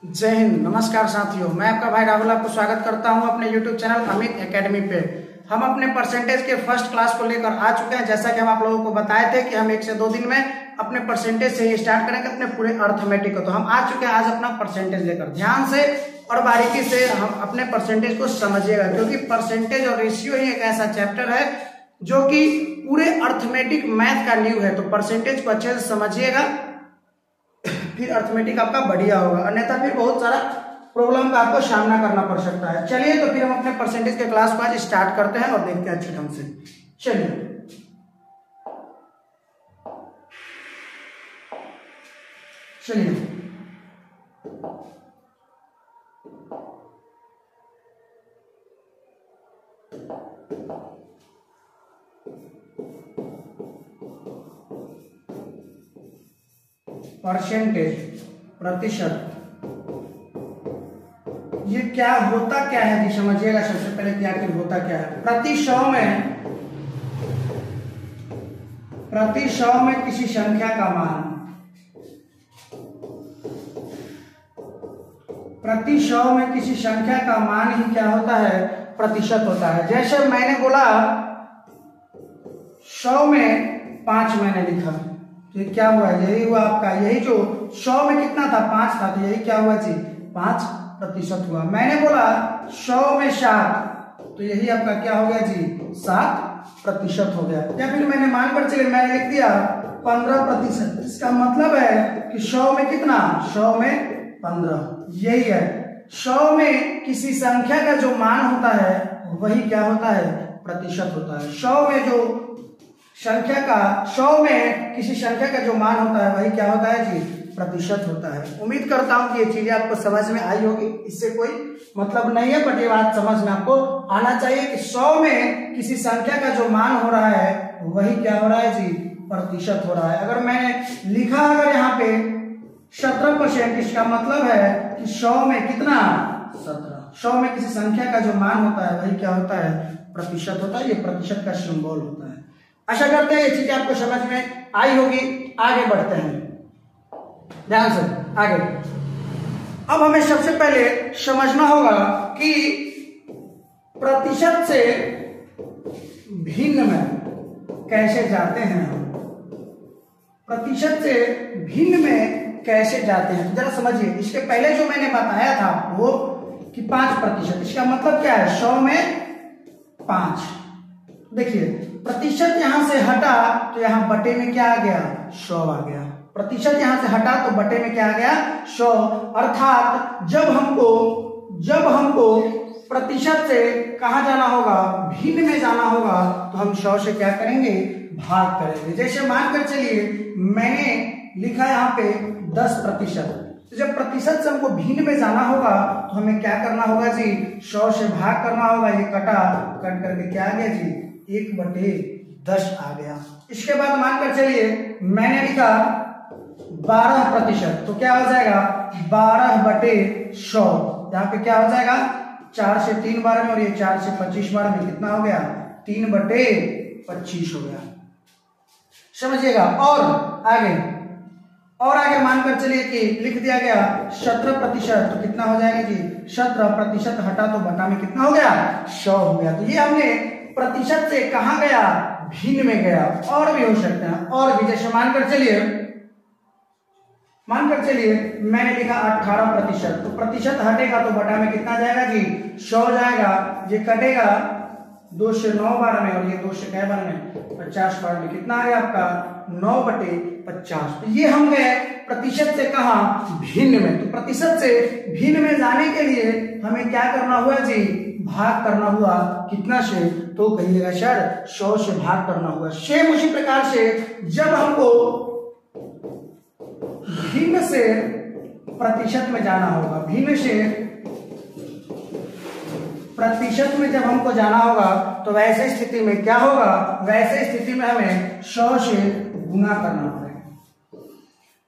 जय हिंद। नमस्कार साथियों, मैं आपका भाई राहुल आपको स्वागत करता हूं अपने YouTube चैनल अमित एकेडमी पे। हम अपने परसेंटेज के फर्स्ट क्लास को लेकर आ चुके हैं। जैसा कि हम आप लोगों को बताए थे कि हम 1 से 2 दिन में अपने परसेंटेज से ही स्टार्ट करेंगे अपने पूरे अर्थमेटिक को। तो हम आ चुके हैं आज अपना परसेंटेज लेकर। ध्यान से और बारीकी से हम अपने परसेंटेज को समझिएगा, क्योंकि परसेंटेज और रेशियो ही एक ऐसा चैप्टर है जो कि पूरे अर्थमेटिक मैथ का न्यू है। तो परसेंटेज को अच्छे से समझिएगा, फिर अर्थमेटिक आपका बढ़िया होगा, अन्यथा फिर बहुत सारा प्रॉब्लम का आपको सामना करना पड़ सकता है। चलिए तो फिर हम अपने परसेंटेज के क्लास को आज स्टार्ट करते हैं और देखते हैं अच्छे ढंग से। चलिए परसेंटेज, प्रतिशत, ये क्या होता क्या है जी समझिएगा। सबसे पहले क्या आखिर होता क्या है। प्रति 100 में किसी संख्या का मान, प्रति 100 में किसी संख्या का मान ही क्या होता है, प्रतिशत होता है। जैसे मैंने बोला 100 में 5 मैंने लिखा, ये क्या हुआ, यही हुआ आपका, यही जो 100 में कितना था 5 था, तो यही क्या हुआ जी 5% हुआ। मैंने बोला 100 में 7, तो यही आपका क्या हो गया जी 7% हो गया। या फिर मैंने मानकर चलिए मैंने लिख दिया 15%, इसका मतलब है कि 100 में कितना, 100 में 15, यही है। 100 में किसी संख्या का जो मान होता है वही क्या होता है, प्रतिशत होता है। 100 में जो संख्या का, 100 में किसी संख्या का जो मान होता है वही क्या होता है जी, प्रतिशत होता है। उम्मीद करता हूं कि ये चीजें आपको समझ में आई होगी, इससे कोई मतलब नहीं है, बट ये बात समझ में आपको आना चाहिए कि 100 में किसी संख्या का जो मान हो रहा है वही क्या हो रहा है जी, प्रतिशत हो रहा है। अगर मैंने लिखा अगर यहाँ पे 17%, इसका मतलब है कि 100 में कितना 17, 100 में किसी संख्या का जो मान होता है वही क्या होता है, प्रतिशत होता है। ये प्रतिशत का सिंबल होता है। आशा करते हैं ये चीजें आपको समझ में आई होगी। आगे बढ़ते हैं ध्यान से आगे। अब हमें सबसे पहले समझना होगा कि प्रतिशत से भिन्न में कैसे जाते हैं हम, प्रतिशत से भिन्न में कैसे जाते हैं। जरा समझिए, इसके पहले जो मैंने बताया था वो कि 5%, इसका मतलब क्या है 100 में 5। देखिए प्रतिशत यहां से हटा तो यहां बटे में क्या आ गया, 100 आ गया। प्रतिशत यहां से हटा तो बटे में क्या आ गया, 100। अर्थात जब हमको प्रतिशत से कहां जाना होगा, भिन्न में जाना होगा, तो हम 100 से क्या करेंगे, भाग करेंगे। जैसे मानकर चलिए मैंने लिखा यहाँ पे 10%, तो जब प्रतिशत से हमको भिन्न में जाना होगा तो हमें क्या करना होगा जी, 100 से भाग करना होगा। ये कट करके क्या आ गया जी, 1/10 आ गया। इसके बाद मानकर चलिए मैंने लिखा 12%, तो क्या हो जाएगा 12/100। यहाँ पे क्या हो जाएगा 4 से 3 बार में, और ये 4 से 25 बार में कितना हो गया, 3/25 हो गया। समझिएगा। और आगे मानकर चलिए कि लिख दिया गया 17%, तो कितना हो जाएगा जी, 17% हटा तो बटा में कितना हो गया, 100 हो गया। तो ये हमने प्रतिशत से कहां गया, भिन्न में गया। और भी हो सकते हैं, और भी, जैसे मानकर चलिए मैंने लिखा 18%, तो प्रतिशत हटेगा तो बटा में कितना जाएगा जी, 100 जाएगा। ये कटेगा 2 से 9 बार में, और ये 2 से कै बार में, 50 बार में, कितना आ गया आपका 9/50। तो ये हम गए प्रतिशत से कहां, भिन्न में। तो प्रतिशत से भिन्न में जाने के लिए हमें क्या करना हुआ जी, भाग करना हुआ। कितना से, तो कहिएगा सर 100 से भाग करना हुआ। सेम उसी प्रकार से जब हमको भिन्न से प्रतिशत में जाना होगा, भिन्न से प्रतिशत में जब हमको जाना होगा तो वैसे स्थिति में क्या होगा, वैसे स्थिति में हमें 100 से गुना करना पड़ेगा।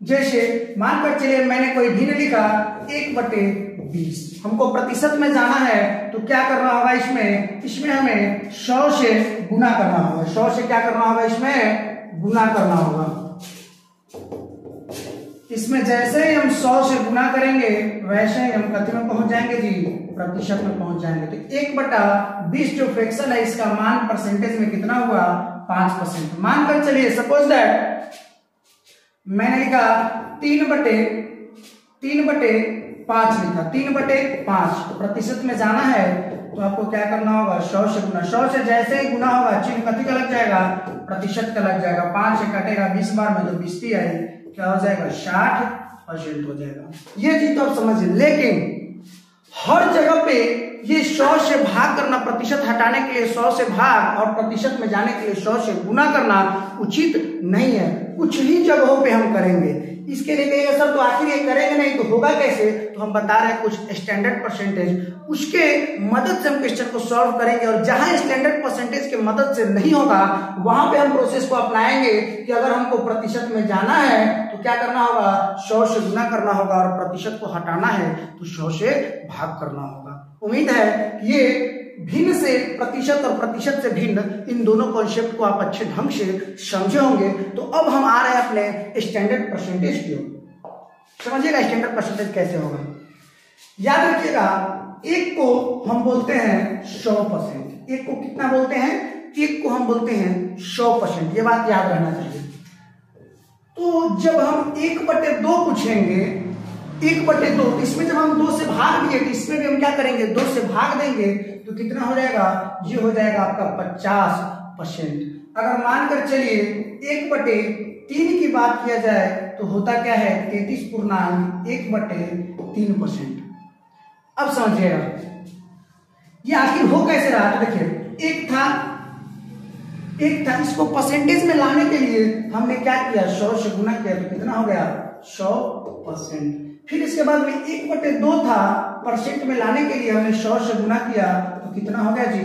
जैसे मानकर चलिए मैंने कोई भिन्न लिखा 1/20, हमको प्रतिशत में जाना है तो क्या करना होगा, इसमें हमें 100 से गुना करना होगा। 100 से क्या करना होगा, इसमें गुना करना होगा। इसमें जैसे ही हम 100 से गुना करेंगे वैसे ही हम कति में पहुंच जाएंगे जी, प्रतिशत में पहुंच जाएंगे। तो 1/20 जो फ्रैक्शन है इसका मान परसेंटेज में कितना हुआ, 5%। मानकर चलिए सपोज दैट मैंने लिखा 3/5 लिखा, 3/5। तो प्रतिशत में जाना है तो आपको क्या करना होगा, 100 से गुना। 100 से जैसे ही गुना होगा चिन्ह कति का लग जाएगा, प्रतिशत का लग जाएगा। 5 से कटेगा 20 बार में तो 20 आई, क्या हो जाएगा, 60% हो जाएगा। ये चीज तो आप समझिए। लेकिन हर जगह पे ये 100 से भाग करना, प्रतिशत हटाने के लिए 100 से भाग और प्रतिशत में जाने के लिए 100 से गुना करना उचित नहीं है। कुछ ही जगहों पे हम करेंगे। इसके लिए कहेंगे सर तो आखिर ये करेंगे नहीं तो होगा कैसे, तो हम बता रहे हैं कुछ स्टैंडर्ड परसेंटेज, उसके मदद से हम क्वेश्चन को सॉल्व करेंगे। और जहां स्टैंडर्ड परसेंटेज के मदद से नहीं होगा वहां पे हम प्रोसेस को अपनाएंगे कि अगर हमको प्रतिशत में जाना है तो क्या करना होगा, 100 से गुना करना होगा, और प्रतिशत को हटाना है तो 100 से भाग करना होगा। उम्मीद है ये भिन्न से प्रतिशत और प्रतिशत से भिन्न इन दोनों कॉन्सेप्ट को आप अच्छे ढंग से समझे होंगे। तो अब हम आ रहे हैं अपने स्टैंडर्ड परसेंटेज की ओर। समझिएगा स्टैंडर्ड परसेंटेज कैसे होगा। याद रखिएगा, एक को हम बोलते हैं 100%। एक को कितना बोलते हैं, एक को हम बोलते हैं 100%। ये बात याद रहना चाहिए। तो जब हम 1/2 पूछेंगे, 1/2, इसमें जब हम 2 से भाग दिए तो इसमें भी हम क्या करेंगे, 2 से भाग देंगे तो कितना हो जाएगा, ये हो जाएगा आपका 50%। अगर मानकर चलिए 1/3 की बात किया जाए तो होता क्या है, 33.1/3%। अब समझिएगा ये आखिर हो कैसे रहा। तो देखिए एक था, इसको परसेंटेज में लाने के लिए हमने क्या किया, 100 से गुना किया तो कितना हो गया, 100%। फिर इसके बाद में 1/2 था, परसेंट में लाने के लिए हमने 100 से गुना किया तो कितना हो गया जी,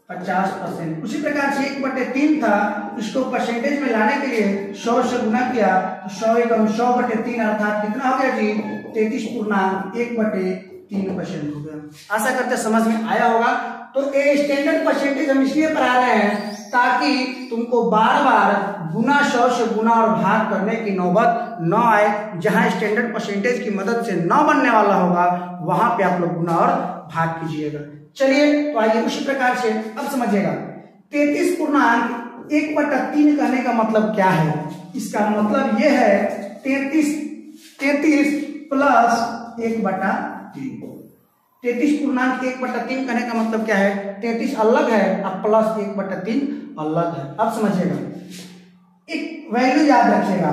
50%। उसी प्रकार से 1/3 था, इसको परसेंटेज में लाने के लिए 100 से गुना किया तो 100/3 अर्थात कितना हो गया जी, 33.1/3% हो गया। आशा करते समझ में आया होगा। तो ये स्टैंडर्ड परसेंटेज हम इसलिए पढ़ा रहे हैं ताकि तुमको बार बार गुना, 100 से गुना और भाग करने की नौबत न आए। जहां स्टैंडर्ड परसेंटेज की मदद से न बनने वाला होगा वहां पे आप लोग गुना और भाग कीजिएगा। चलिए तो आइए उसी प्रकार से अब समझिएगा 33.1/3 कहने का मतलब क्या है। इसका मतलब यह है 33 प्लस 1/3। 33.1/3 कहने का मतलब क्या है, 33 अलग है और प्लस 1/3 अलग है। अब समझिएगा, एक वैल्यू याद रखिएगा,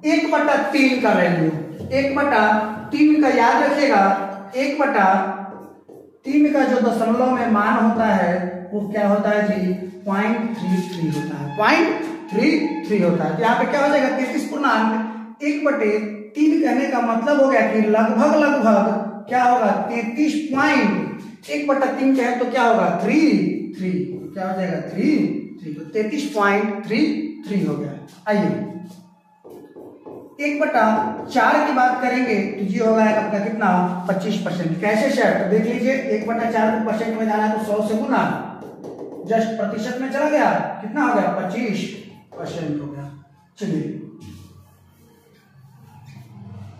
1/3 का वैल्यू, 1/3 का याद रखिएगा। 1/3 का जो दशमलव में मान होता है वो क्या होता है जी, 0.33 होता है, 0.33 होता है। यहाँ पे क्या हो जाएगा, 33.1/3 कहने का मतलब हो गया कि लगभग क्या होगा, 33.1/3 कहे तो क्या होगा, 3 क्या हो जाएगा, 3 तो 33.33 हो गया। आइए 1/4 की बात करेंगे तो ये होगा आपका कितना, 25%। कैसे सेट, देख लीजिए 1/4 को परसेंट में जाना है तो 100 से गुना, जस्ट प्रतिशत में चला गया, कितना हो गया, 25% हो गया। चलिए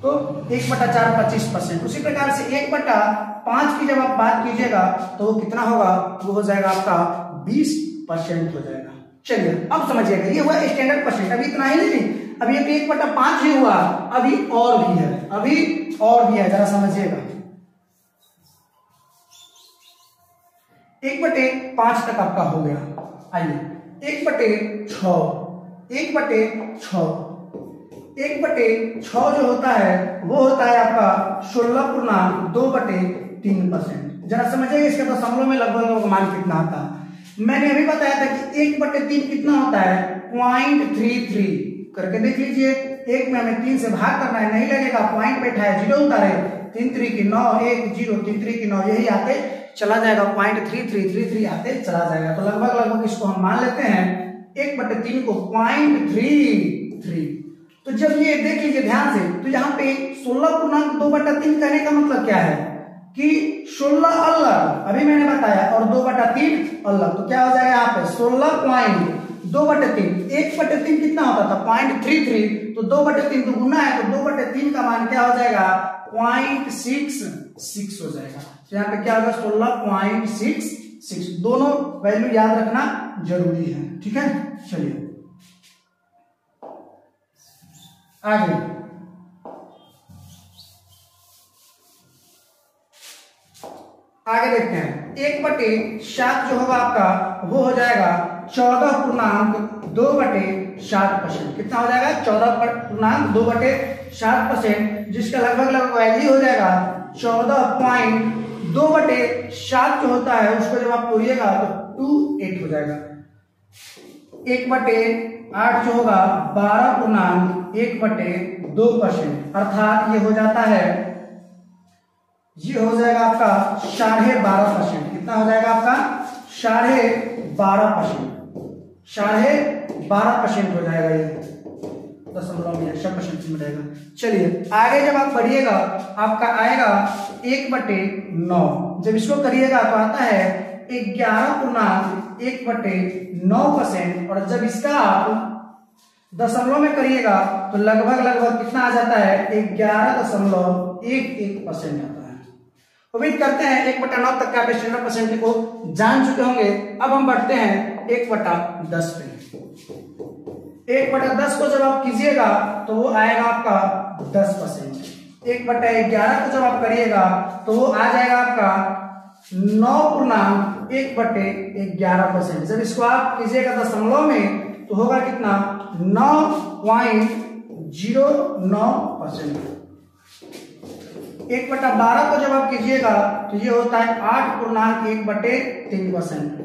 तो 1/4 25%। उसी प्रकार से 1/5 की जब आप बात कीजिएगा तो वो कितना होगा, वो हो जाएगा आपका 20% हो जाएगा। चलिए अब समझिएगा, ये हुआ स्टैंडर्ड परसेंट। अभी इतना ही नहीं, अभी 1/5 ही हुआ, अभी और भी है, जरा समझिएगा। 1/5 तक आपका हो गया। आइए 1/6 जो होता है वो होता है आपका 16.2/3%। जरा समझिएगा इसका दशमलव में लगभग मान कितना आता है। मैंने अभी बताया था कि 1/3 कितना होता है, 0.33 करके देख लीजिए। एक में हमें 3 से भाग करना है, नहीं लगेगा, पॉइंट बैठा है, 0 उतारे, 3 3 की 9, 1 0, 3 3 की 9, यही आते चला जाएगा, 0.33 आते चला जाएगा। तो लगभग इसको हम मान लेते हैं 1/3 को 0.33। तो जब ये देख लीजिए ध्यान से, तो यहाँ पे 16.2/3 कहने का मतलब क्या है कि 16 अलग, अभी मैंने बताया, और 2/3 अलग, तो क्या हो जाएगा यहाँ पे 16.2 2/3, 1/3 कितना होता था 0.33, तो 2/3 तो गुना है, तो 2/3 का मान क्या हो जाएगा 0.66 हो जाएगा। तो यहाँ पे क्या होगा 16.66, दोनों वैल्यू याद रखना जरूरी है, ठीक है। चलिए आगे, आगे देखते हैं। 1/7 जो होगा आपका वो हो जाएगा 14.2/7%। कितना हो जाएगा 14.2/7%, जिसका लगभग वैल्यू हो जाएगा 14.2/7 जो होता है उसको जब आप तोड़िएगा तो 28 हो जाएगा। 1/8 जो होगा 12.1/2%, अर्थात ये हो जाता है, ये हो जाएगा आपका 12.5%। कितना हो जाएगा आपका 12.5%, 12.5% हो जाएगा, ये दशमलव में 100% में रहेगा। चलिए आगे जब आप बढ़िएगा आपका आएगा 1/9, जब इसको करिएगा तो आता है 11.1/9%, और जब इसका आप दशमलव में करिएगा तो लगभग कितना आ जाता है 11.11% आता है। उम्मीद करते हैं 1/9 तक का आप स्टैंडर्ड परसेंट को जान चुके होंगे। अब हम बढ़ते हैं 1/10 पे। 1/10 को जब आप कीजिएगा तो वो आएगा आपका 10%। 1/11 को जब आप करिएगा तो वो आ जाएगा आपका 9.1/11%। जब इसको आप कीजिएगा दशमलव में तो होगा कितना 9.09%। 1/12 को जब आप कीजिएगा तो ये होता है 8.1/3%।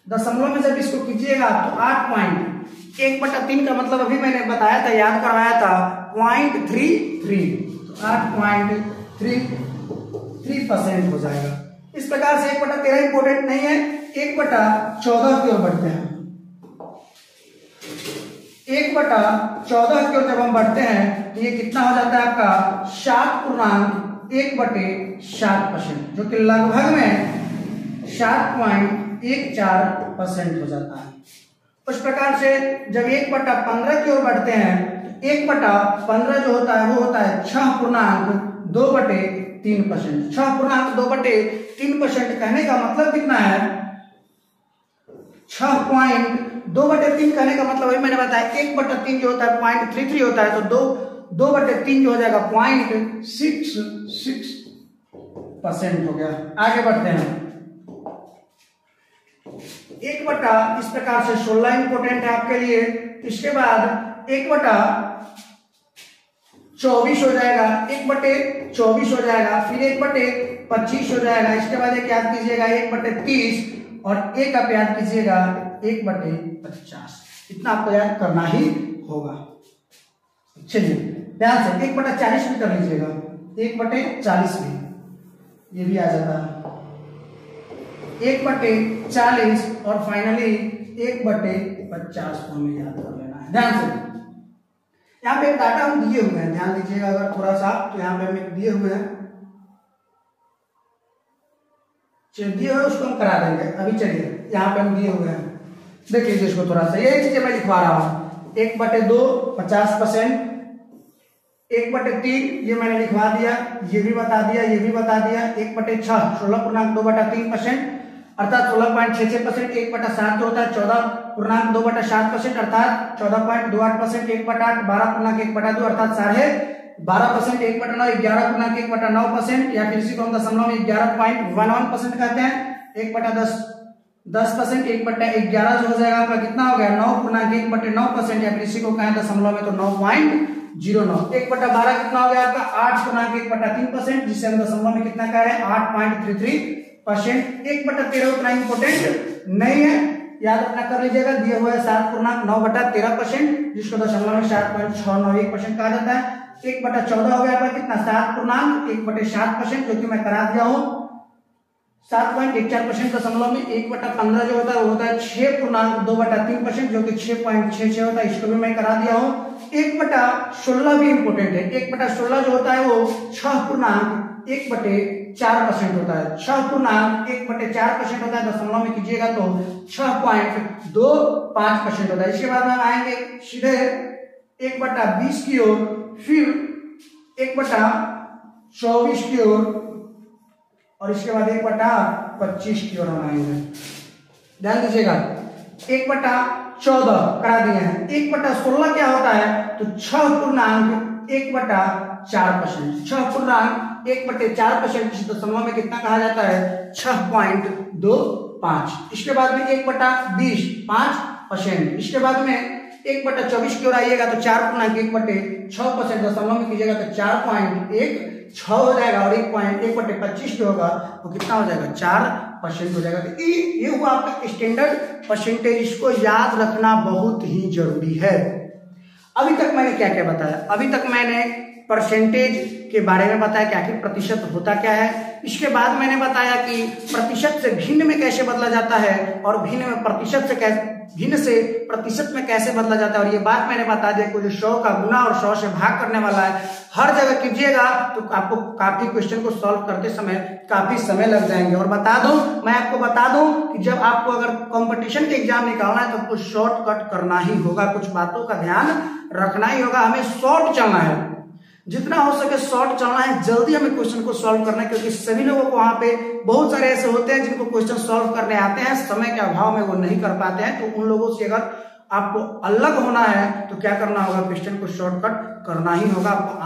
दशमलव में जब इसको कीजिएगा तो 8.1/3 का मतलब अभी मैंने बताया था, याद करवाया था 0.33, तो 8.33% हो जाएगा। इस प्रकार से 1/13 इंपोर्टेंट नहीं है। 1/14 की ओर बढ़ते हैं। 1/14 की ओर जब हम बढ़ते हैं तो ये कितना हो जाता है आपका 7.1/7%, जो कि लगभग में 7.14% हो जाता है। उस प्रकार से जब 1/15 की ओर बढ़ते हैं तो 1/15 जो होता है वो होता है 6.2/3%। 6.2/3% कहने का मतलब कितना है 6.2/3 कहने का मतलब वही मैंने बताया 1/3 जो होता है 0.33 होता है, तो 2/3 जो हो जाएगा 0.66% हो गया। आगे बढ़ते हैं। 1/, इस प्रकार से 16 इंपोर्टेंट है आपके लिए। इसके बाद 1/24 हो जाएगा, 1/24 हो जाएगा, फिर 1/25 हो जाएगा। इसके बाद एक याद कीजिएगा 1/30, और एक आप याद कीजिएगा 1/50। इतना आपको याद करना ही होगा। चलिए ध्यान से 1/40 भी कर लीजिएगा, 1/40 भी ये भी आ जाता है 1/40, और फाइनली 1/50 को हमें याद कर लेना है। ध्यान से यहाँ पे डाटा हम दिए हुए हैं, ध्यान दीजिएगा अगर थोड़ा सा, तो यहाँ पे हमें दिए हुए हैं, दिए हुए उसको हम करा देंगे। अभी चलिए यहाँ पे हम दिए हुए हैं, देख लीजिए इसको थोड़ा सा, यही चीजें मैं लिखवा रहा हूँ। 1/2 50%, 1/3 ये मैंने लिखवा दिया, ये भी बता दिया, ये भी बता दिया। 1/6 16.2/3%, अर्थात 16.66%। 1/7 जो होता है 14.2/7%, अर्थात 14.28%। 1/8 12.1/2, अर्थात 12.5%। 1/9 11.1/9%, या फिर इसी को हम दशमलव में 11.11% कहते हैं। 1/10 10%। 1/11 जो हो जाएगा आपका कितना हो गया 9.1/9%, या फिर इसी को कहें दशमलव में तो 9.09। 1/12 कितना हो गया आपका 8.1/3%, जिसे हम दशमलव में कितना कह रहे हैं 8.33%। 1/13 उतना इंपोर्टेंट नहीं है, याद रखना कर लीजिएगा, दिए हुए 7.9/13%, जिसको दशमलव में 7.691% कहा जाता है। 1/14 हो गया आपका कितना 7.1/7%, जो कि मैं करा दिया हूं 7.14% दशमलव में। 1/15 जो होता है वो होता है 6.2/3%, जो कि 6.66 होता है, इसको भी मैं करा दिया हूं। 1/16 भी इंपोर्टेंट है। 1/16 जो होता है वो 1/4% होता है। 6.1/4% होता है, दशमलव में कीजिएगा तो 6.25% होता है। इसके बाद हम आएंगे सीधे 1/20 की ओर, फिर 1/24 की ओर, और इसके बाद 1/25 की ओर हम आएंगे। ध्यान दीजिएगा, 1/14 करा दिए हैं। 1/16 क्या होता है, तो 6.1/4%। 6.1/4% दशमलव में कितना कहा जाता है, 6.25। इसके बाद में 1/20 5%। इसके बाद में 1/24 की ओर आइएगा तो 4.1/6% दशमलव में कीजिएगा तो 4.16 हो जाएगा, और 1.25 जो होगा वो कितना हो जाएगा, 4% हो जाएगा। तो ये हुआ आपका स्टैंडर्ड परसेंटेज। इसको याद रखना बहुत ही जरूरी है। अभी तक मैंने क्या क्या बताया, अभी तक मैंने परसेंटेज के बारे में बताया कि आखिर प्रतिशत होता क्या है। इसके बाद मैंने बताया कि प्रतिशत से भिन्न में कैसे बदला जाता है, और भिन्न से प्रतिशत में कैसे बदला जाता है। और ये बात मैंने बता दिया कि जो 100 का गुना और 100 से भाग करने वाला है, हर जगह कीजिएगा तो आपको काफी क्वेश्चन को सॉल्व करते समय काफी समय लग जाएंगे। और मैं आपको बता दूं कि जब आपको अगर कंपटीशन के एग्जाम निकालना है तो कुछ शॉर्टकट करना ही होगा, कुछ बातों का ध्यान रखना ही होगा। हमें शॉर्ट चलना है, जितना हो सके शॉर्ट चलना है, जल्दी हमें क्वेश्चन को सॉल्व करना है, क्योंकि सभी लोगों को वहां पे बहुत सारे ऐसे होते हैं जिनको क्वेश्चन सॉल्व करने आते हैं, समय के अभाव में वो नहीं कर पाते हैं। तो उन लोगों से अगर आपको अलग होना है तो क्या करना होगा, क्वेश्चन को शॉर्टकट करना ही होगा। आपको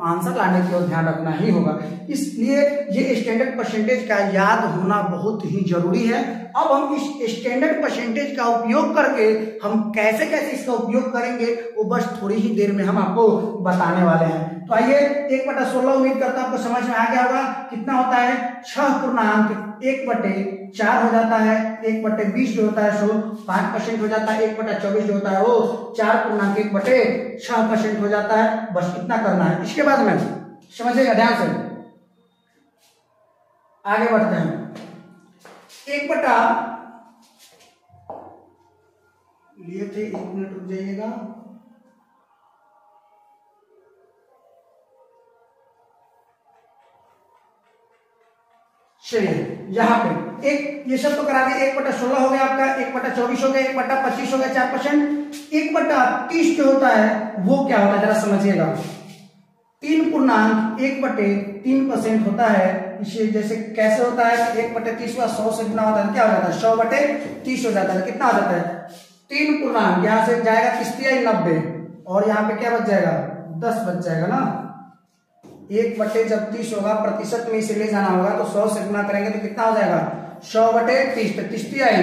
आंसर लाने की ओर ध्यान रखना ही होगा। इसलिए ये स्टैंडर्ड परसेंटेज का याद होना बहुत ही जरूरी है। अब हम इस स्टैंडर्ड परसेंटेज का उपयोग करके हम कैसे इसका उपयोग करेंगे वो बस थोड़ी ही देर में हम आपको बताने वाले हैं। तो आइए 1/16 उम्मीद करता हूं आपको समझ में आ गया होगा। कितना होता है, 6.1/4 हो जाता है। 1/20 जो होता है सो 5% हो जाता है। 1/24 जो होता है वो 4.1/6% हो जाता है। बस इतना करना है। इसके बाद में समझिएगा ध्यान से, आगे बढ़ते हैं। 1/, लिए थे, 1 मिनट रुक जाइएगा। चलिए यहाँ पे एक ये सब तो करा दिए। 1/16 हो गया आपका, 1/24 हो गया, 1/25 हो गया 4%। 1/30 जो होता है वो क्या होता है, जरा समझिएगा। 3.1/3% होता है। इसे जैसे कैसे होता है, 1/30 का 100 से गुना होता है, क्या हो जाता है, 100/30 हो जाता है। कितना हो जाता है, 3 पूर्णांक, यहाँ से जाएगा 90, और यहाँ पे क्या बच जाएगा, 10 बच जाएगा ना। 1/30 होगा, प्रतिशत में इसे ले जाना होगा तो 100 से गुना करेंगे तो कितना हो जाएगा, 100/30। तो 30 आई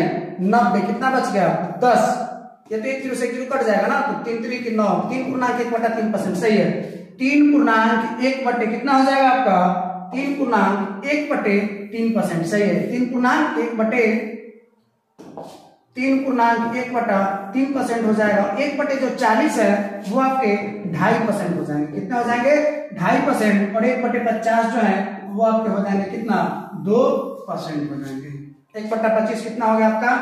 90, कितना बच गया, 10। ये तो 1 0 से 1 0 कट जाएगा ना, तो 3 3 की 9। 3.1/3% सही है। 3.1 कितना हो जाएगा आपका, 3.1/3% सही है। 3.1/3% हो जाएगा। 1/40 है वो आपके 2.5% हो जाएंगे। कितना हो जाएंगे, 2.5%। और 1/50 जो है वो आपके हो जाएंगे कितना, 2% हो जाएंगे। 1/25 कितना हो गया आपका,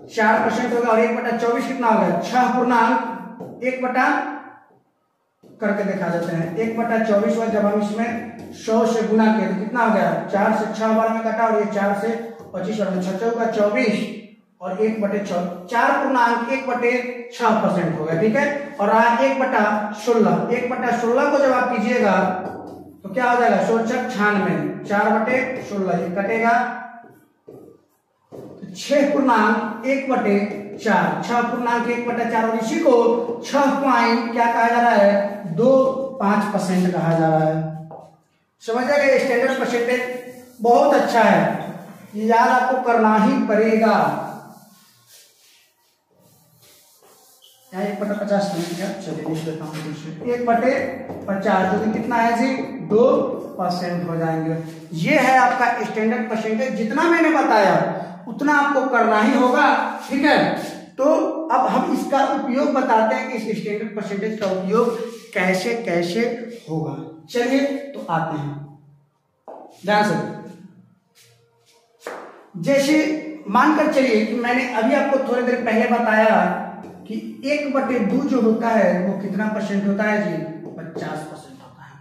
4% होगा। और 1/24 कितना हो गया, 6.1 करके दिखा देते हैं। 1/24 हुआ, जब हम इसमें 100 से गुना किए तो कितना हो गया, 4 से 6 बार में कटा, और ये 4 से 25 बार में 6 का 24, और 1/4 4.1/6% हो गया। ठीक है। और 1/16 को जब आप कीजिएगा तो क्या हो जाएगा, 96, 4/16 ये कटेगा, 6.1/4, और इसी को 6 क्या कहा जा रहा है, 2.5% कहा जा रहा है। समझ गए, स्टैंडर्ड परसेंटेज बहुत अच्छा है, ये याद आपको करना ही पड़ेगा। 1/50 चलिए लिख देता हूँ, 1/50 जो कि कितना है जी, 2% हो जाएंगे। ये है आपका स्टैंडर्ड परसेंटेज। जितना मैंने बताया उतना आपको करना ही होगा। ठीक है। तो अब हम इसका उपयोग बताते हैं कि इस स्टैंडर्ड परसेंटेज का उपयोग कैसे कैसे होगा। चलिए तो आते हैं ध्यान से। जैसे मानकर चलिए कि मैंने अभी आपको थोड़ी देर पहले बताया कि 1/2 जो होता है वो कितना परसेंट होता है जी, 50% होता है।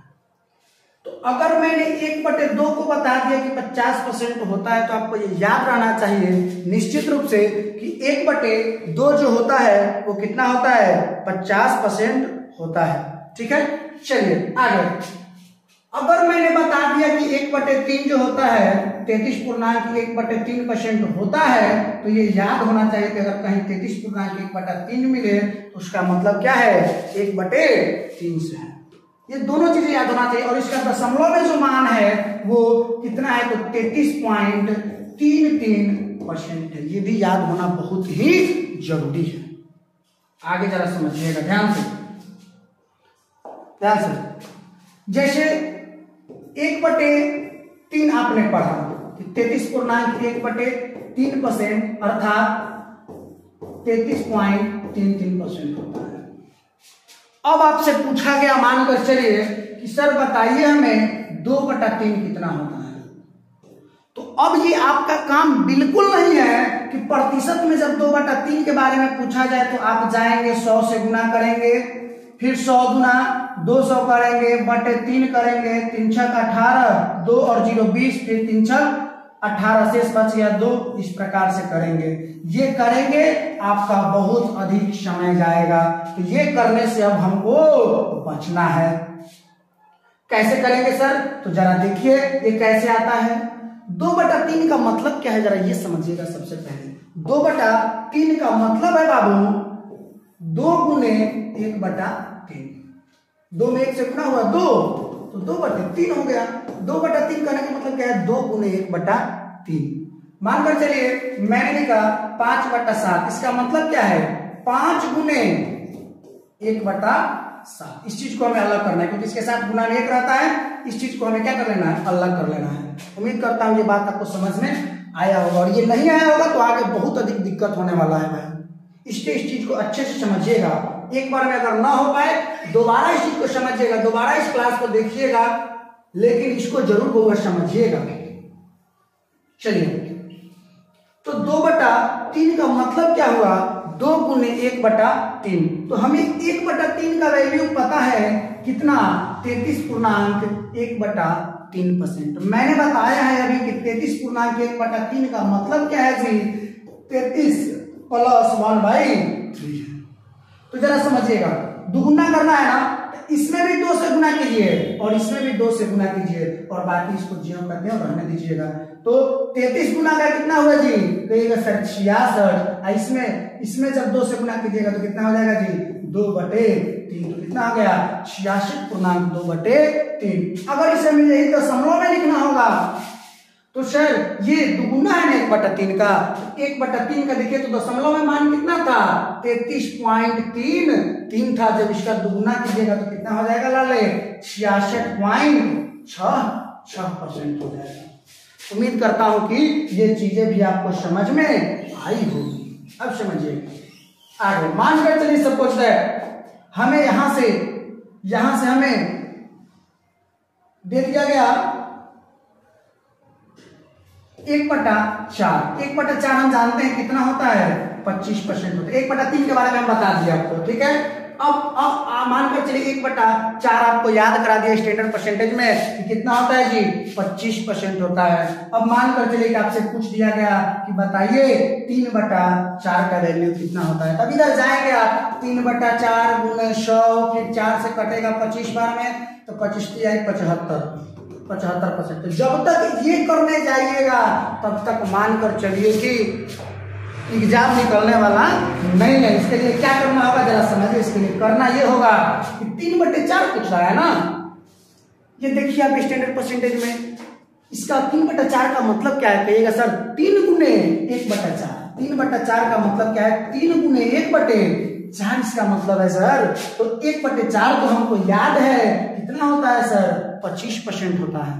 तो अगर मैंने 1/2 को बता दिया कि 50% होता है, तो आपको ये याद रहना चाहिए निश्चित रूप से कि 1/2 जो होता है वो कितना होता है, 50% होता है। ठीक है, चलिए आगे। अगर मैंने बता दिया कि 1/3 जो होता है 33.1/3% होता है, तो ये याद होना चाहिए कि अगर कहीं 33.1/3 मिले तो उसका मतलब क्या है, 1/3 से है। ये दोनों चीजें याद होना चाहिए। और इसका दशमलव में जो मान है वो कितना है, तो 33.33% है। ये भी याद होना बहुत ही जरूरी है। आगे जरा समझिएगा ध्यान से। जैसे 1/3 आपने पढ़ा, 33.1/3% अर्थात 33.33% होता है। अब आपसे पूछा गया, मानकर चलिए कि सर बताइए हमें 2/3 कितना होता है। तो अब ये आपका काम बिल्कुल नहीं है कि प्रतिशत में जब 2/3 के बारे में पूछा जाए तो आप जाएंगे 100 से गुना करेंगे, फिर 100 गुना 200 करेंगे, बटे 3 करेंगे, 3 छक 18, 2 और 0 20, फिर 3 छक 18 शेष बच गया 2, इस प्रकार से करेंगे। ये करेंगे आपका बहुत अधिक समय जाएगा, तो ये करने से अब हमको बचना है। कैसे करेंगे सर, तो जरा देखिए ये कैसे आता है। 2/3 का मतलब क्या है, जरा ये समझिएगा। सबसे पहले 2/3 का मतलब है बाबू 2 गुने 1/3। 2 में 1 से गुना हुआ 2, तो 2/3 हो गया। 2/3 करने का मतलब क्या है, 2 गुने 1/3। मानकर चलिए मैंने लिखा 5/7, इसका मतलब क्या है 5 गुने 1/7। इस चीज को हमें अलग करना है, क्योंकि इसके साथ गुना में 1 रहता है। इस चीज को हमें क्या कर लेना है, अलग कर लेना है। उम्मीद करता हूं ये बात आपको समझ में आया होगा, और ये नहीं आया होगा तो आगे बहुत अधिक दिक्कत होने वाला है भाई। इसलिए इस चीज को अच्छे से समझिएगा। एक बार में अगर ना हो पाए दोबारा इस चीज को समझिएगा, दोबारा इस क्लास को देखिएगा, लेकिन इसको जरूर बहुत समझिएगा। चलिए, तो 2/3 का मतलब क्या हुआ, 2 गुने 1/3। तो हमें 1/3 का वैल्यू पता है कितना, 33.1/3%। मैंने बताया है अभी कि 33.1/3 का मतलब क्या है जी, 33 + 1/3। तो जरा समझिएगा, दुगुना करना है ना, इसमें भी 2 से गुना कीजिए और इसमें भी 2 से गुना कीजिए, और बाकी इसको ज्यों करके और रहने दीजिएगा। तो 33 गुना का कितना हुआ जी, कहिएगा सर 66। इसमें जब 2 से गुना कीजिएगा तो कितना हो जाएगा जी, 2/3। तो कितना हो गया, 66.2/3। अगर इसे हमें यही दशमलव में लिखना होगा तो सर ये दुगुना है ना 1/3 का, 1/3 का देखिए तो दशमलव में मान कितना था, 33.33 था। जब इसका दुगुना कीजिएगा तो कितना हो जाएगा लाले, 66.66% हो जाएगा। उम्मीद करता हूं कि ये चीजें भी आपको समझ में आई होगी। अब समझिएगा आगे। मानकर चलिए सपोज दैट हमें यहां से हमें दे दिया गया 1/4। 1/4 हम जानते हैं कितना होता है, 25% होता है। 1/3 के बारे में हम बता दिए आपको, ठीक है। अब मानकर चलिए 1/4 आपको याद करा दिया स्टैंडर्ड परसेंटेज में कि कितना होता है जी, 25% होता है। अब मानकर चलिए कि आपसे पूछ दिया गया कि बताइए 3/4 का वैल्यू कितना होता है। तब इधर जाएंगे आप, 3/4 गुने 100, फिर 4 से कटेगा 25 बार में, तो 25 आई 75%। तो जब तक ये करने जाइएगा तब तक मानकर चलिए कि एग्जाम निकलने वाला नहीं है। इसके लिए क्या करना होगा जरा समझिए। इसके लिए करना ये होगा कि 3/4 पूछ रहा है ना, ये देखिए आप स्टैंडर्ड परसेंटेज में इसका 3/4 का मतलब क्या है, कहिएगा सर 3 गुने 1/4। 3/4 का मतलब क्या है, 3 गुने 1/4 इसका मतलब है सर। तो 1/4 तो हमको याद है कितना होता है सर, 25% होता है।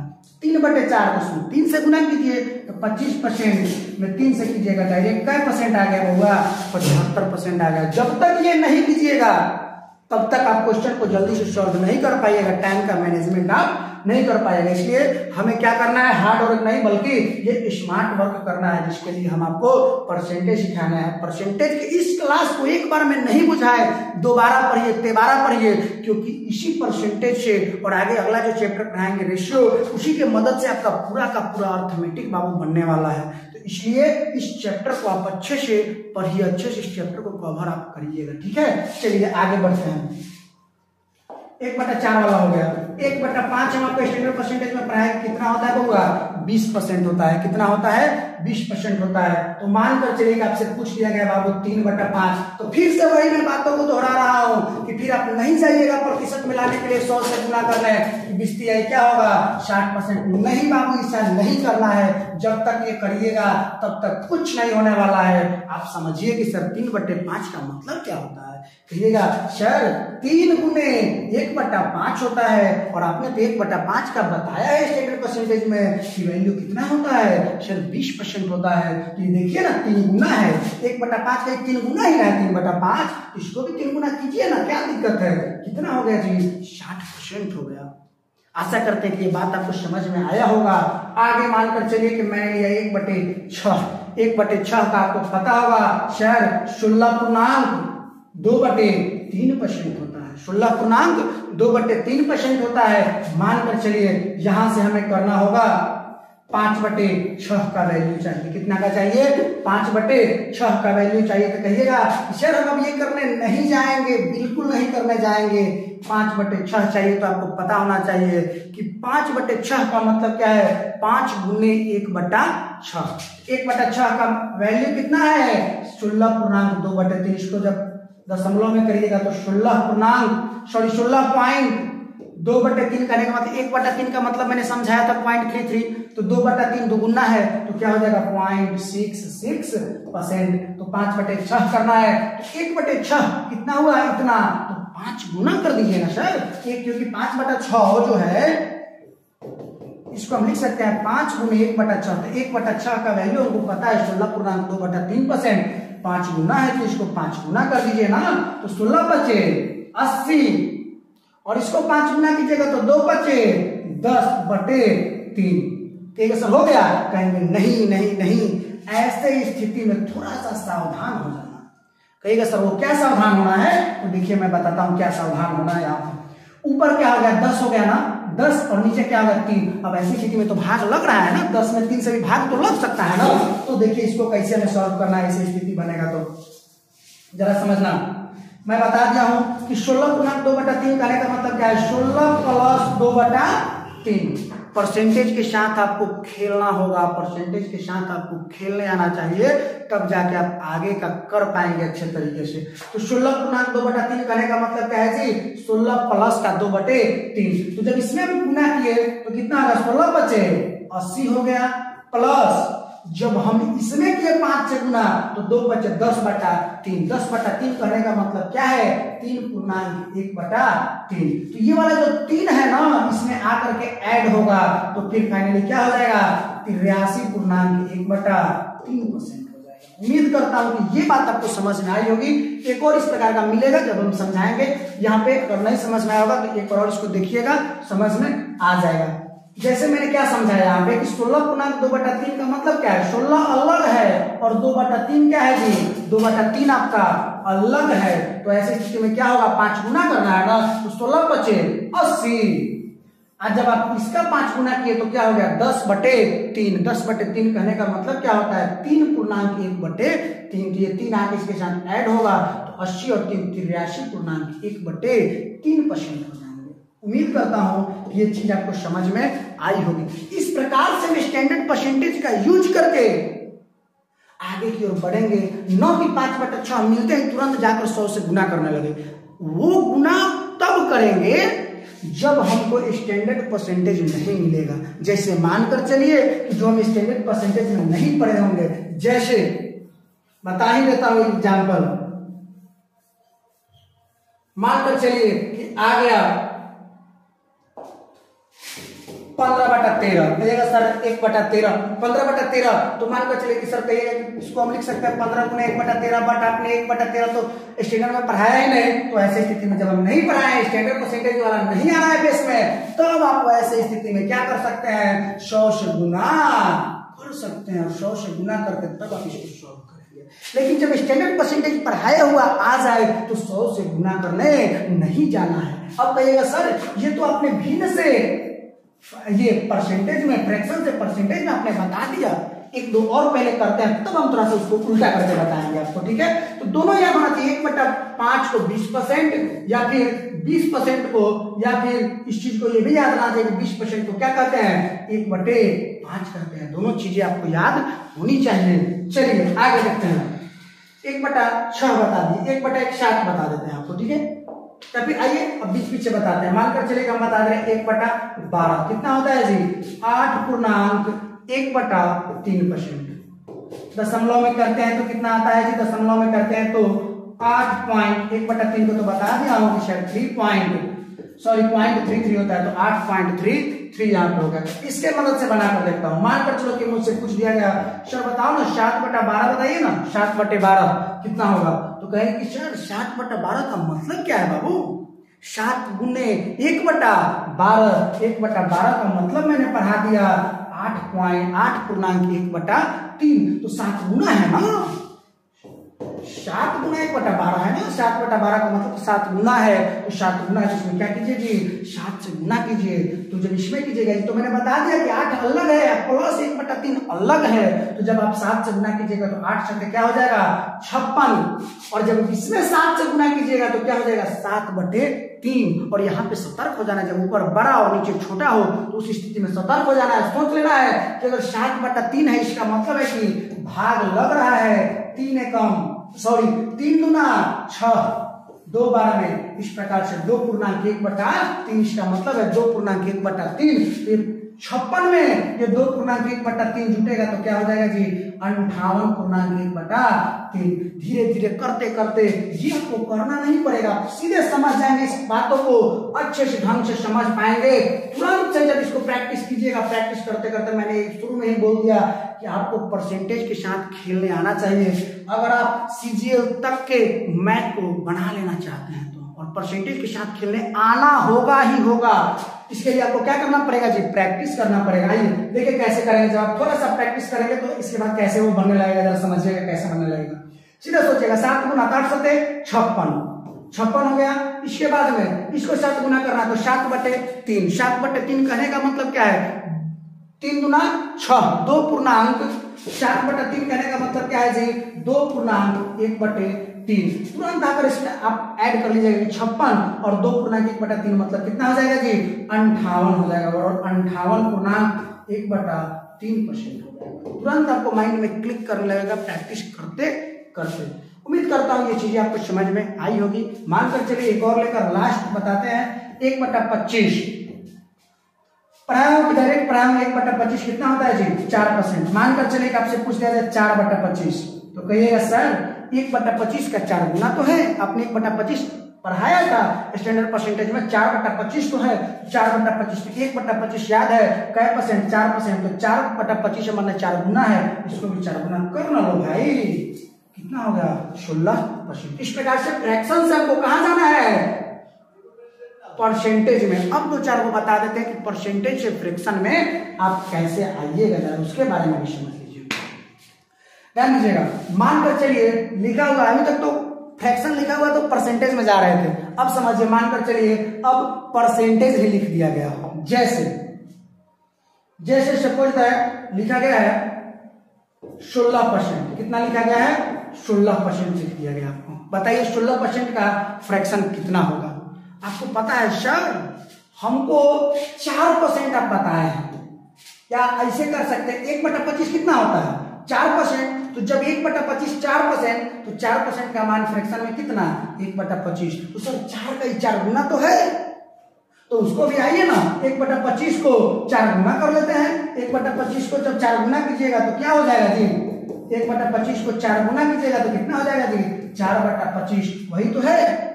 3/4 को 3 से गुना कीजिए तो 25% में 3 से कीजिएगा डायरेक्ट क्या % आ गया होगा, 75% आ गया। जब तक ये नहीं कीजिएगा तब तक आप क्वेश्चन को जल्दी से सॉल्व नहीं कर पाइएगा, टाइम का मैनेजमेंट आप नहीं कर पाएगा। इसलिए हमें क्या करना है, हार्ड वर्क नहीं बल्कि ये स्मार्ट वर्क करना है, जिसके लिए हम आपको परसेंटेज सिखाना है। परसेंटेज की इस क्लास को एक बार में नहीं बुझाए, दोबारा पढ़िए, तिबारा पढ़िए, क्योंकि इसी परसेंटेज से और आगे अगला जो चैप्टर पढ़ाएंगे रेशियो, उसी के मदद से आपका पूरा का पूरा अर्थमेटिक बाबू बनने वाला है। तो इसलिए इस चैप्टर को आप अच्छे से पढ़िए, अच्छे से इस चैप्टर को कवर आप करिएगा, ठीक है। चलिए आगे बढ़ते हैं। 1/4 वाला हो गया। 1/5 हम आपको स्टैंडर्ड परसेंटेज में पढ़ाया, कितना होता है बउआ, 20% होता है। कितना होता है, 20% होता है। तो मानकर चलिए कि आपसे पूछ लिया गया बाबू 3/5, तो फिर से वही मैं बातों को दोहरा रहा हूं कि फिर आप नहीं जाइएगा प्रतिशत मिलाने के लिए 100 से गुना करना है, 20 क्या होगा 60%। नहीं बाबू, ऐसा नहीं करना है। जब तक ये करिएगा तब तक कुछ नहीं होने वाला है। आप समझिए कि सर 3/5 का मतलब क्या होता है, कहिएगा सर 3 गुने 1/5 होता है, और आपने तो 1/5 का बताया है स्टैंडर्ड परसेंटेज में कि वैल्यू कितना होता है सर, 20% होता है। तो ये देखिए ना 3 गुना है, 1/5 का 3 गुना ही है 3/5, इसको भी 3 गुना कीजिए ना, क्या दिक्कत है। कितना हो गया जी, 60% हो गया। आशा करते हैं कि ये बात आपको समझ में आया होगा। आगे मानकर चलिए कि मैंने लिया 1/6, 1/6 का आपको पता होगा सर 16.2/3% होता है, 16.2/3% होता है। मानकर चलिए यहां से हमें करना होगा 5/6 का वैल्यू चाहिए। कितना का चाहिए, 5/6 का वैल्यू चाहिए। तो कहिएगा सर हम अब ये करने नहीं जाएंगे, बिल्कुल नहीं करने जाएंगे। 5/6 चाहिए, तो आपको पता होना चाहिए कि 5/6 का मतलब क्या है, 5 गुने 1/6। 1/6 का वैल्यू कितना है, 16.2/3। इसको जब दशमलव में करिएगा तो 16.2/3 करने का मतलब 1/3 का मतलब मैंने समझाया था 0.33, तो 2/3 दुगुना है, तो क्या हो जाएगा 0.66%। तो 5/6 करना है, तो 1/6 कितना हुआ, इतना, तो 5 गुना कर दीजिए ना सर, क्योंकि 5/6 जो है इसको हम लिख सकते हैं 5 गुने 1/6। तो 1/6 का वैल्यू हमको पता है 16.2/3%, 5 गुना है तो इसको 5 गुना कर दीजिए ना, तो 16/5 = 80, और इसको 5 गुना कीजिएगा तो 2/10/3। ठीक है सर, हो गया। कहेंगे नहीं नहीं नहीं, ऐसे स्थिति में थोड़ा सा सावधान हो जाना। कहेगा सर वो क्या सावधान होना है, तो देखिए मैं बताता हूं क्या सावधान होना है। यहाँ ऊपर क्या हो गया, 10 हो गया ना, 10, और नीचे क्या होगा 3। अब ऐसी स्थिति में तो भाग लग रहा है ना, 10 में 3 से भी भाग तो लग सकता है ना। तो देखिए इसको कैसे हमें सॉल्व करना है, ऐसी स्थिति बनेगा तो जरा समझना। मैं बता दिया हूं कि 16.2/3 करने का मतलब क्या है, 16 + 2/3। परसेंटेज के साथ आपको खेलना होगा, परसेंटेज के साथ आपको खेलने आना चाहिए, तब जाके आप आगे का कर पाएंगे अच्छे तरीके से। तो 16.2/3 करने का मतलब क्या है जी, 16 + 2/3। तो जब इसमें भी गुना किए तो कितना होगा, 16 × 80 हो गया, प्लस जब हम इसमें किए 5 से गुना तो 2/10/3। 10/3 करने का मतलब क्या है, 3.1/3। तो ये वाला जो 3 है ना, इसमें आकर के ऐड होगा, तो फिर फाइनली क्या हो जाएगा, 83.1/3% हो जाएगा। उम्मीद करता हूं कि ये बात आपको समझ में आई होगी। एक और इस प्रकार का मिलेगा जब हम समझाएंगे यहाँ पे, अगर नहीं समझ में आया होगा तो एक और इसको देखिएगा, समझ में आ जाएगा। जैसे मैंने क्या समझाया यहाँ पे कि 16.2/3 का मतलब क्या है, 16 अलग है और 2/3 क्या है जी, 2/3 आपका अलग है। तो ऐसी स्थिति में क्या होगा, 5 गुना करना है ना, तो 16 × 80। आज जब आप इसका 5 गुना किए तो क्या हो गया, 10/3। 10/3 कहने का मतलब क्या होता है, 3.1/3। तो ये 3 आगे इसके साथ ऐड होगा तो 80 और 3 83.1/3% हो जाएंगे। उम्मीद करता हूं कि ये चीज आपको समझ में आई होगी। इस प्रकार से हम स्टैंडर्ड परसेंटेज का यूज करके आगे की ओर बढ़ेंगे। न कि 5/6 मिलते हैं तुरंत जाकर 100 से गुना करने लगे, वो गुना तब करेंगे जब हमको स्टैंडर्ड परसेंटेज नहीं मिलेगा। जैसे मानकर चलिए कि जो हम स्टैंडर्ड परसेंटेज में नहीं पढ़े होंगे, जैसे बता ही देता हूं एग्जाम्पल। मानकर चलिए कि आ गया 15/13 कहिएगा सर 1/13 15/13 तो मान कर चलिए कि सर कहिएगा कि इसको हम लिख सकते हैं 15 गुना 1/13 बट आपने 1/13 तो स्टैंडर्ड में पढ़ाया ही नहीं। तो ऐसी स्थिति में जब हम नहीं पढ़ाए स्टैंडर्ड परसेंटेज वाला नहीं आ रहा है बेस में तब आप ऐसी स्थिति में क्या कर सकते हैं 100 से गुना कर सकते हैं। 100 से गुना करके तब आप इसको सॉल्व करेंगे। लेकिन जब स्टैंडर्ड परसेंटेज पढ़ाया हुआ आ जाए तो 100 से गुना करने नहीं जाना है। अब कहिएगा सर ये तो आपने भिन्न से ये परसेंटेज में फ्रैक्शन से परसेंटेज में आपने बता दिया, एक दो और पहले करते हैं तब हम थोड़ा सा उसको उल्टा करके बताएंगे आपको, ठीक है। तो दोनों याद होना चाहिए 1/5 को 20% या फिर 20% को, या फिर इस चीज को ये भी याद रखना चाहिए 20% को क्या कहते हैं 1/5 कहते हैं। दोनों चीजें आपको याद होनी चाहिए। चलिए आगे देखते हैं। 1/6 बता दिए, 1/1 7 बता देते हैं आपको, ठीक है। तो फिर आइए अब बीच पीछे बताते हैं। मानकर चलिए हम बता रहे हैं 1/12 कितना होता है जी 8.1/3%। दशमलव में करते हैं तो कितना आता है जी, दशमलव में करते हैं तो 8.1/3 को तो बता दिया हूं कि शायद 0.33 होता है तो 8.33 यहाँ पे होगा। इसके मदद से बनाकर देखता हूँ। मानकर चलो कि मुझसे पूछ दिया गया सर बताओ ना 7/12 बताइए ना 7/12 कितना होगा। तो कहेंगे कि सर 7/12 का मतलब क्या है बाबू, 7 गुने 1/12, 1/12 का मतलब मैंने पढ़ा दिया 8.1/3 तो 7 गुना है ना, 7 गुना 1/12 है ना, 7/12 का मतलब 7 गुना है। तो 7 गुना इसमें क्या कीजिए जी 7 से गुना कीजिए। तो जब इसमें कीजिएगा तो मैंने बता दिया कि 8 अलग है प्लस 1/3 अलग है। तो जब आप 7 से गुना कीजिएगा तो 8 से क्या हो जाएगा 56, और जब इसमें 7 से गुना कीजिएगा तो क्या हो जाएगा 7/3। और यहाँ पे सतर्क हो जाना है, जब ऊपर बड़ा और नीचे छोटा हो तो उस स्थिति में सतर्क हो जाना है। सोच लेना है कि अगर 7/3 है इसका मतलब है कि भाग लग रहा है 3 एकम 3 गुना 6 2 बार में, इस प्रकार से 2.1/3 इसका मतलब है 2.1/3। 56 में ये 2.1/3 जुटेगा तो क्या हो जाएगा जी 58.1/3। धीरे धीरे करते करते ये आपको करना नहीं पड़ेगा, सीधे समझ जाएंगे इस बातों को, अच्छे से ढंग से समझ पाएंगे तुरंत से। जब इसको प्रैक्टिस कीजिएगा, प्रैक्टिस करते करते मैंने शुरू में ही बोल दिया कि आपको परसेंटेज के साथ खेलने आना चाहिए। अगर आप सीजीएल तक के मैथ को बना लेना चाहते हैं तो, और परसेंटेज के साथ खेलने आना होगा ही होगा। इसके लिए आपको क्या करना पड़ेगा जी प्रैक्टिस करना पड़ेगा। आइए देखिए कैसे करेंगे। जब आप थोड़ा सा प्रैक्टिस करेंगे तो इसके बाद कैसे वो बनने लगेगा, जरा समझिएगा कैसे बनने लगेगा। सीधा सोचिएगा 7 गुना 8 सते 56 हो गया। इसके बाद में इसको 7 गुना करना तो 7/3। 7/3 कहने का मतलब क्या है 3 गुना 6 2.7/3 कहने का मतलब क्या है जी 2.1/3। तुरंत आकर इसमें आप ऐड कर लीजिएगा 56 और 2.1/3 मतलब कितना हो जाएगा जी 58 हो जाएगा, और 58.1/3% हो जाएगा। तुरंत आपको माइंड में क्लिक करने लगेगा प्रैक्टिस करते करते। उम्मीद करता हूँ ये चीजें आपको समझ में आई होगी। मानकर चलिए एक और लेकर लास्ट बताते हैं 1/25 पढ़ाया डायरेक्ट पढ़ाया 1/25 कितना होता है जी 4%। मानकर चलिए आपसे पूछ दिया जाए 4/25 तो कहिएगा सर 1/25 का 4 गुना तो है, आपने 1/25 पढ़ाया था स्टैंडर्ड परसेंटेज में 4/25 तो है। 4/25 1/25 याद है कै परसेंट 4%, तो 4/25 मतलब 4 गुना है, इसको भी 4 गुना कर ना लो भाई, कितना हो गया 16%। इस प्रकार से फ्रैक्शन से आपको कहां जाना है परसेंटेज में। अब 2-4 को बता देते हैं कि परसेंटेज से फ्रैक्शन में आप कैसे आइएगा, जरा उसके बारे में भी समझ लीजिए, ध्यान दीजिएगा। मानकर चलिए लिखा हुआ अभी तक तो फ्रैक्शन लिखा हुआ तो परसेंटेज में जा रहे थे, अब समझिए मानकर चलिए अब परसेंटेज ही लिख दिया गया। जैसे सपोज दैट लिखा गया है 16%, कितना लिखा गया है 16% लिख दिया गया। आपको बताइए 16% का फ्रैक्शन कितना होगा। आपको पता है सर हमको 4% आप बताए हैं, क्या ऐसे कर सकते हैं 1/25 कितना होता है 4%, तो जब 1/25 4% तो 4% का मान फ्रैक्शन में कितना 1/25, तो सर 4 का 4 गुना तो है, तो उसको भी आइए ना 1/25 को 4 गुना कर लेते हैं। 1/25 को जब 4 गुना कीजिएगा तो क्या हो जाएगा जी 1/25 को 4 गुना कीजिएगा तो कितना हो जाएगा जी 4/25, वही तो है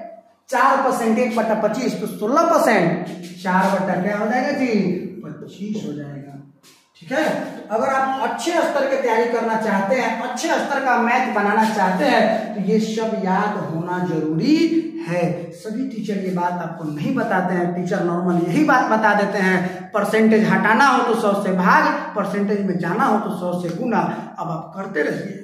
4%। 1/25 तो 16%, 4 बटा क्या हो जाएगा जी 25 हो जाएगा। ठीक है, तो अगर आप अच्छे स्तर की तैयारी करना चाहते हैं, अच्छे स्तर का मैथ बनाना चाहते हैं, तो ये सब याद होना जरूरी है। सभी टीचर ये बात आपको नहीं बताते हैं। टीचर नॉर्मल यही बात बता देते हैं, परसेंटेज हटाना हो तो 100 से भाग, परसेंटेज में जाना हो तो 100 से गुना। अब आप करते रहिए,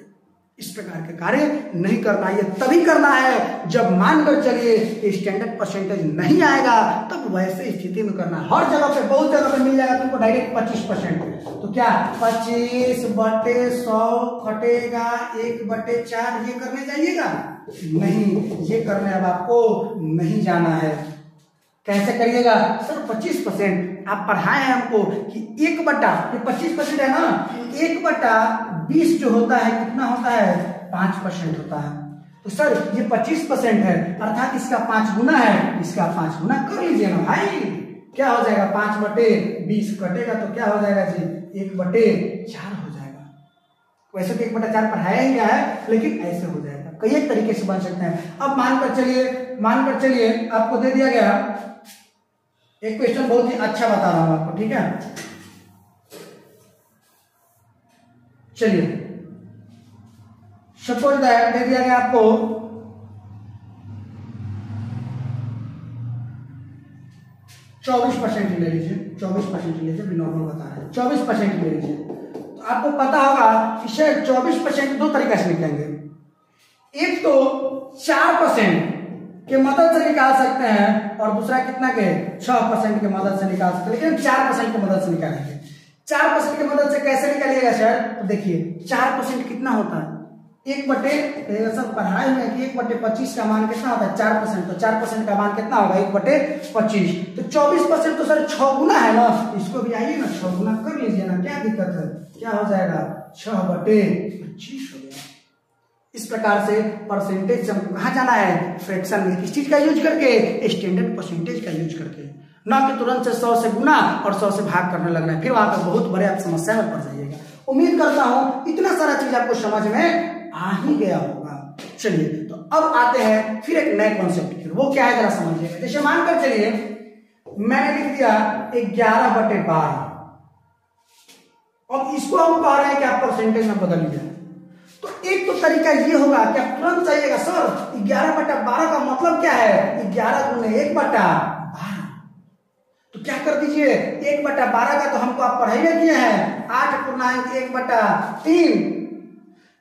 इस प्रकार के कार्य नहीं करना। ये तभी करना है जब मानकर चलिए स्टैंडर्ड परसेंटेज नहीं आएगा, तब वैसे स्थिति में करना। हर जगह पे, बहुत जगह पे मिल जाएगा तुमको डायरेक्ट 25%। तो क्या 25/100 कटेगा 1/4, ये करने जाइएगा? नहीं, ये करने अब आपको नहीं जाना है। कैसे करिएगा सर? 25% आप पढ़ाए हैं हमको कि 1/, ये 25% है ना, 1/20 जो होता है कितना होता है? 5% होता है। तो सर ये 25% है, अर्थात इसका 5 गुना है, इसका 5 गुना कर लीजिए ना भाई। क्या हो जाएगा? 5/20 कटेगा तो क्या हो जाएगा जी? 1/4 हो जाएगा। वैसे तो 1/4 पढ़ाया ही गया है, लेकिन ऐसे हो जाएगा। कई एक तरीके से बन सकते हैं। अब मानकर चलिए आपको दे दिया गया एक क्वेश्चन, बहुत ही अच्छा बता रहा हूं आपको, ठीक है? चलिए, सपोज दैट दे दिया गया आपको 24% ले लीजिए, 24% ले लीजिए, नॉर्मल बता रहे हैं, 24% ले लीजिए। तो आपको पता होगा इसे 24% दो तरीके से निकालेंगे। एक तो 4% के मदद से निकाल सकते हैं, और दूसरा कितना के 6% के मदद से निकाल सकते हैं, लेकिन 4% की मदद से निकालेंगे। 4% की मदद से कैसे निकालिएगा सर? तो देखिए 4% कितना होता है? 1/, सर पढ़ाए हुए कि 1/25 का मान कितना होता है? 4%। तो 4% का मान कितना होगा? 1/25। तो 24% तो सर 6 गुना है ना, इसको भी आइए ना 6 गुना कर लीजिए ना, क्या दिक्कत है? क्या हो जाएगा? 6/25 हो गया। इस प्रकार से परसेंटेज से हमको कहाँ जाना है? फ्रैक्शन में। किस चीज का यूज करके? स्टैंडर्ड परसेंटेज का यूज करके, ना कि तुरंत से 100 से गुना और 100 से भाग करने लगना है। फिर वहां पर बहुत बड़े आप समस्या में पड़ जाइएगा। उम्मीद करता हूं इतना सारा चीज आपको समझ में आ ही गया होगा। चलिए, तो अब आते हैं फिर एक नए कॉन्सेप्ट की। वो क्या है जरा समझिएगा। जैसे मानकर चलिए मैंने लिख दिया 11/12, अब इसको हम कह रहे हैं कि आप परसेंटेज में बदल लीजिए। तो एक तो तरीका ये होगा कि आप तुरंत चाहिएगा सर 11/12 का मतलब क्या है? 11 गुने 1/12। तो क्या कर दीजिए, 1/12 का तो हमको आप पढ़ाई में किए हैं 8/1/3,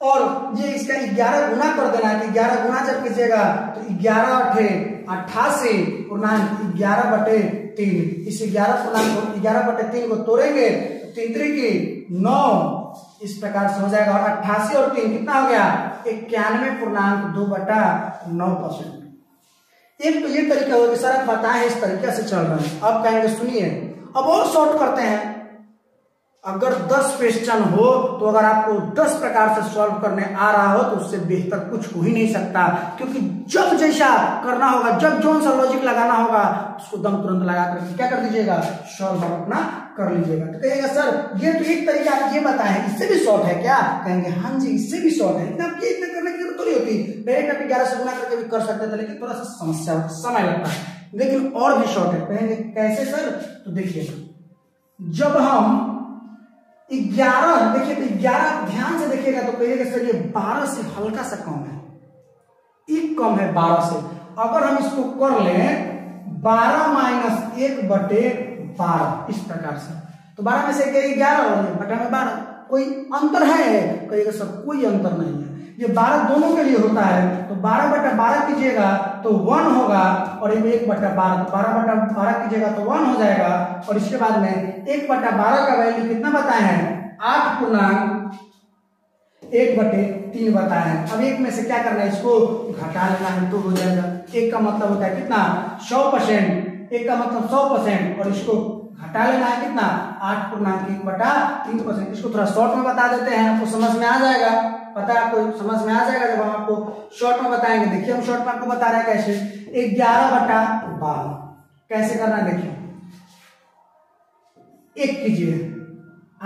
और ये इसका 11 गुना कर देना है। 11 गुना जब कीजिएगा तो 11/88 इस 11/3 को तोड़ेंगे तो 3×3 = 9, इस प्रकार से हो जाएगा। और 88 और 3 कितना हो गया? 91.2/9%। एक तो ये तरीका होगा कि सर आप बताएं इस तरीके से चल रहा है। अब कहेंगे सुनिए, अब और शॉर्ट करते हैं। अगर 10 क्वेश्चन हो तो अगर आपको 10 प्रकार से सॉल्व करने आ रहा हो तो उससे बेहतर कुछ हो ही नहीं सकता, क्योंकि जब जैसा करना होगा, जब जो सा लॉजिक लगाना होगा उसको दम तुरंत लगा करके क्या कर दीजिएगा? सॉल्व अपना कर लीजिएगा। तो कहिएगा सर ये तो एक तरीका आप ये बताएं, इससे भी शॉर्ट है क्या? कहेंगे हाँ जी इससे भी शॉर्ट है। इतना करने की जरूरत थोड़ी होती, डायरेक्ट आप 11 से गुना करके भी कर सकते थे, लेकिन थोड़ा सा समस्या समय लगता है, लेकिन और भी शॉर्ट है। कहेंगे कैसे सर? तो देखिए जब हम 11, देखिए तो 11 ध्यान से देखिएगा तो कहिएगा सर ये 12 से हल्का सा कम है, एक कम है 12 से। अगर हम इसको कर लें 12 - 1/12 इस प्रकार से, तो 12 में से 11 हो गया, बटा में 12, कोई अंतर है? कहिएगा सर कोई अंतर नहीं है, ये 12 दोनों के लिए होता है। तो 12/12 कीजिएगा तो 1 होगा, और ये 1/12, तो 12/12 कीजिएगा तो 1 हो जाएगा। और इसके बाद में 1/12 का वैल्यू कितना बताए हैं? 8/1/3 बताए हैं। अब एक में से क्या करना है? इसको घटा लेना है तो हो जाएगा। एक का मतलब होता है कितना? 100%, एक का मतलब 100%, और इसको घटा लेना है कितना? 8/1/3%। इसको थोड़ा शॉर्ट में बता देते हैं, आपको समझ में आ जाएगा। पता है आपको समझ में आ जाएगा जब हम आपको शॉर्ट में बताएंगे। देखिए हम शॉर्ट में आपको बता रहे हैं कैसे। 11/12 कैसे करना है देखिए, 1 कीजिए,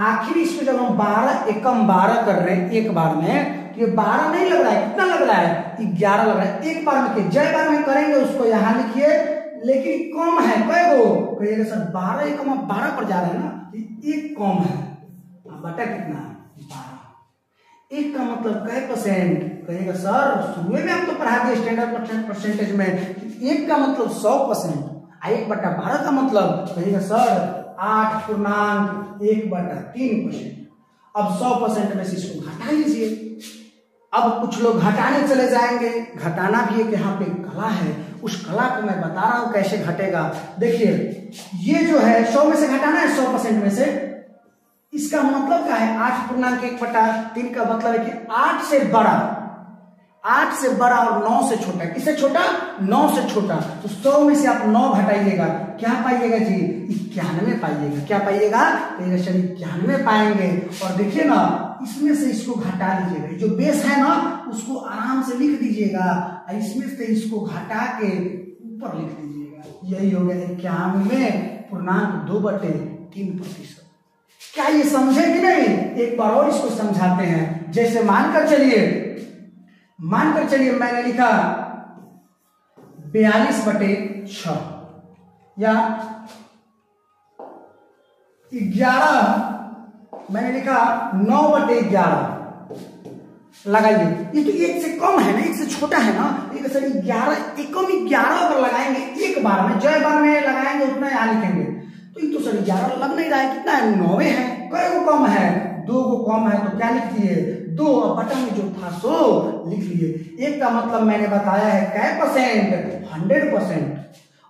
आखिर इसको जब हम 12 एकम 12 कर रहे हैं एक बार में, तो ये 12 नहीं लग रहा है, कितना लग रहा है? 11 लग रहा है। एक बार में जय बार में करेंगे उसको यहाँ लिखिए, लेकिन कम है कै गो, कहिएगा सर 12 पर जा रहे हैं ना, एक कम है, बटा कितना है 12। एक का मतलब कै परसेंट, कहिएगा सर शुरू में आप तो पढ़ा दिए स्टैंडर्ड परसेंटेज में, एक का मतलब 100%, 1/12 का मतलब कहिएगा सर 8.1/3%। अब 100% में से इसको घटा लीजिए। अब कुछ लोग घटाने चले जाएंगे, घटाना भी एक यहाँ पे कला है, उस कला को मैं बता रहा हूं कैसे घटेगा। देखिए ये जो है 100 में से घटाना है 100% में से, इसका मतलब क्या है 8.1/3 का मतलब है कि 8 से बड़ा और 9 से छोटा, किससे छोटा 9 से छोटा, तो 100 में से आप 9 घटाइएगा, क्या पाइएगा जी 91 पाइएगा। क्या पाइएगा, सर 91 पाएंगे। और देखिए ना इसमें से इसको घटा लीजिएगा, जो बेस है ना उसको आराम से लिख दीजिएगा, इसमें से इसको घटा के ऊपर लिख दीजिएगा, यही हो गया 91.2/3%। क्या ये समझे कि नहीं, एक बार और इसको समझाते हैं। जैसे मानकर चलिए मैंने लिखा 42/6 या 11, मैंने लिखा 9/11, लगाइए। ये तो एक से कम है ना, एक से छोटा है ना, एक सर 11 एकम 11 पर लगाएंगे एक बार में, जय बार में लगाएंगे उतना यहाँ लिखेंगे, तो ये तो सर 11 लग नहीं रहा है, कितना है 9 है, कै गो कम है 2 गो कम है, तो क्या लिख दिए 2, और बटन में जो था सो लिख लिए। एक का मतलब मैंने बताया है कै परसेंट 100%,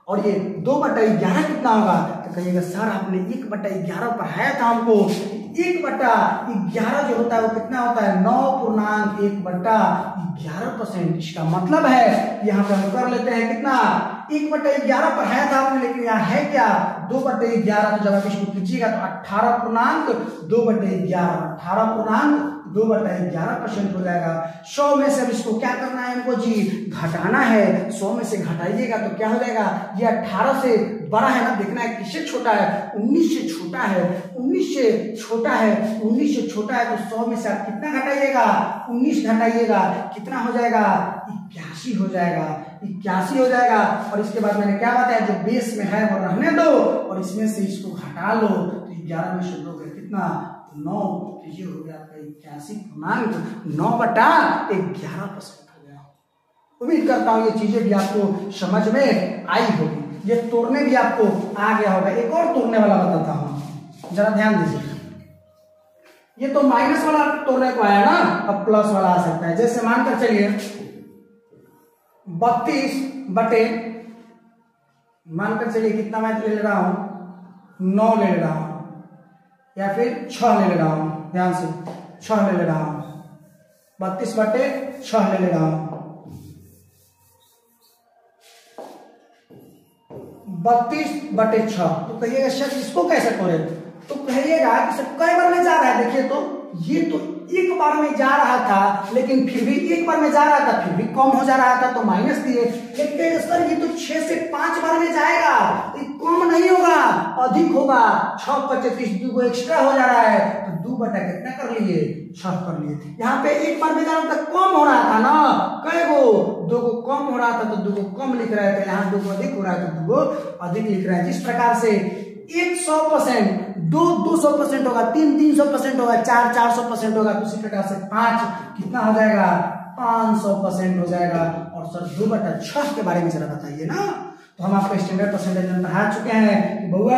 और ये 2/11 कितना होगा, तो कहिएगा सर आपने 1/11 पढ़ाया था हमको, 1/11 जो होता है वो कितना होता है 9.1/11%। इसका मतलब है यहाँ पे हम कर लेते हैं कितना 1/11 पढ़ाया था आपने, लेकिन यहाँ है क्या 2/11, तो जब आप इसको खींचिएगा तो 18.2/11 हो जाएगा। 100 में से अब इसको क्या करना है हमको जी घटाना है, 100 में से घटाइएगा तो क्या हो जाएगा, ये 18 से बड़ा है ना, देखना है किससे छोटा है, 19 से छोटा है, 19 से छोटा है, 19 से छोटा है, तो 100 में से आप कितना घटाइएगा 19 घटाइएगा, कितना हो जाएगा 81 हो जाएगा, 81 हो जाएगा। और इसके बाद मैंने क्या बताया, जो बेस में है वो रहने दो और इसमें से इसको घटा लो, तो 11 में से लोगे कितना 9, तो ये हो गया आपका 81.9/11% हो गया। उम्मीद करता हूँ ये चीजें भी आपको समझ में आई होगी, ये तोड़ने भी आपको आ गया होगा। एक और तोड़ने वाला बताता हूँ, जरा ध्यान दीजिए। ये तो माइनस वाला तोड़ने को आया ना, अब प्लस वाला आ सकता है। जैसे मानकर चलिए 32 मानकर चलिए कितना मैं ले रहा हूं 9 ले रहा हूं, या फिर 6 ले रहा हूं, ध्यान से 6 ले रहा हूं, 32/6 ले रहा हूं, 32/6। तो कहिएगा सर इसको कैसे तोड़े, तो कहिएगा कि सर कई बार में जा रहा है, देखिए तो ये तो एक बार में जा रहा था, लेकिन फिर भी एक बार में जा रहा था फिर भी कम हो जा रहा था, तो माइनस दिए। लेकिन सर ये तो 6 से 5 बार में जाएगा, तो कम नहीं होगा अधिक होगा, 6/25 2 एक्स्ट्रा हो जा रहा है, तो 2 कितना कर लिए 6 कर लिए। यहाँ पे एक बार में जा रहा था कम हो रहा था ना, कै गो 2 को कम हो रहा था तो 2 को कम लिख रहे थे, यहाँ 2 को अधिक हो रहा है तो 2 को अधिक लिख रहे हैं। जिस प्रकार से 100%, 200% होगा, 300% होगा, 400% होगा, उसी प्रकार से 5 कितना हो जाएगा 500% हो जाएगा। और सर 2/6 के बारे में जरा बताइए ना, तो हम आपको स्टैंडर्ड परसेंटेज में पढ़ा चुके हैं कि बउआ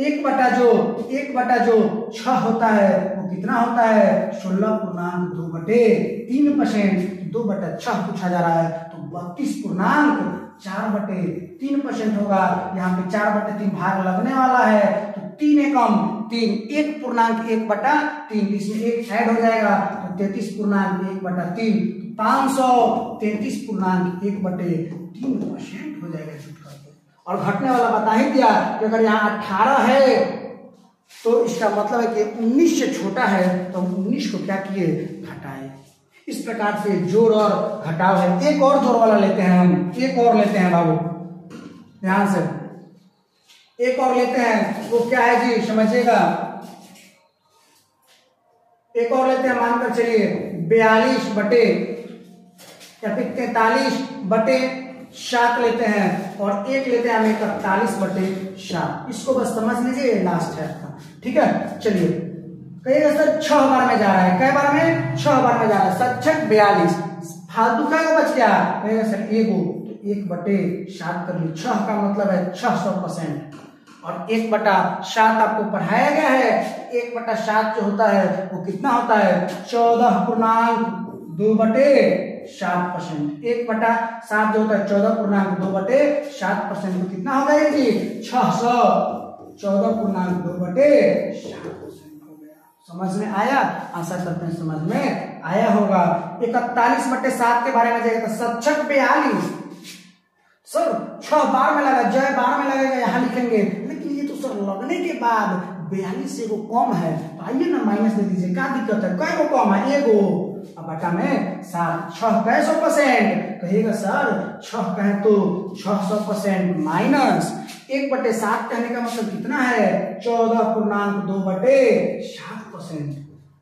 1/6 होता है वो कितना होता है 16.2/3%। 2/6 पूछा जा रहा है तो 32.4/3% होगा। यहाँ पे 4/3 भाग लगने वाला है, तो 3 एकम 3, 1.1/3, इसमें 1 ऐड हो जाएगा तो 33.1/3, 533.1/3% हो जाएगा जुट करके। और घटने वाला बता ही दिया कि अगर यहाँ 18 है तो इसका मतलब है कि 19 से छोटा है, तो 19 को क्या किए घटाए। इस प्रकार से जोड़ और घटाव है। एक और जोड़ वाला लेते हैं हम, एक और लेते हैं बाबू ध्यान से, एक और लेते हैं, वो क्या है जी समझिएगा। एक और लेते हैं, मानकर चलिए 42 बटे या फिर 43 बटे 7 लेते हैं और 1 लेते हैं हम 41/7। इसको बस समझ लीजिए, लास्ट है आपका। ठीक है, चलिए कहिएगा सर 6 बार में जा रहा है, कई बार में 6 बार में जा रहा है, 7×6 42, फालतू का बच गया, कहिएगा सर एगो, तो 1/7 कर ली, 6 का मतलब है 600%, और 1/7 आपको पढ़ाया गया है। 1/7 जो होता है वो कितना होता है, 14.2/7%। 1/7 जो होता है 14.2/7%, कितना होगा ये जी, 614.2/7% हो गया। समझ में आया? आशा करते हैं समझ में आया होगा। 41/7 के बारे में जाएगा तो 7×6 42, सर 6 बार में लगा, जय बार में लगेगा यहाँ लिखेंगे, लेकिन ये तो सर लगने के बाद 42 से वो कम है, तो आइए ना माइनस दे दीजिए, क्या दिक्कत है, कै को कम है, एगो, अब बटा में 7, 6 100%, कहिएगा सर 6 कहें तो 600% माइनस 1/7 कहने का मतलब कितना है, 14.2/7%,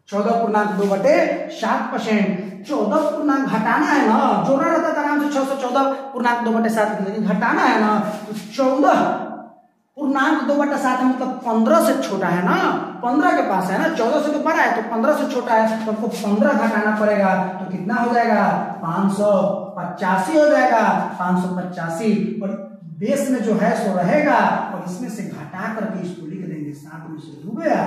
14.2/7%। 14 पूर्णांक घटाना है ना, जोड़ना रहता था आराम से 614.2/7, लेकिन घटाना है ना, तो 14.2/7 मतलब 15 से छोटा है ना, 15 के पास है ना, 14 से तो बड़ा है, तो 15 से छोटा है, तो आपको 15 घटाना पड़ेगा, तो कितना हो जाएगा, 585 हो जाएगा, 585, और बेस में जो है सो रहेगा, और इसमें से घटा करके इसको लिख देंगे, 7 में से 2 गया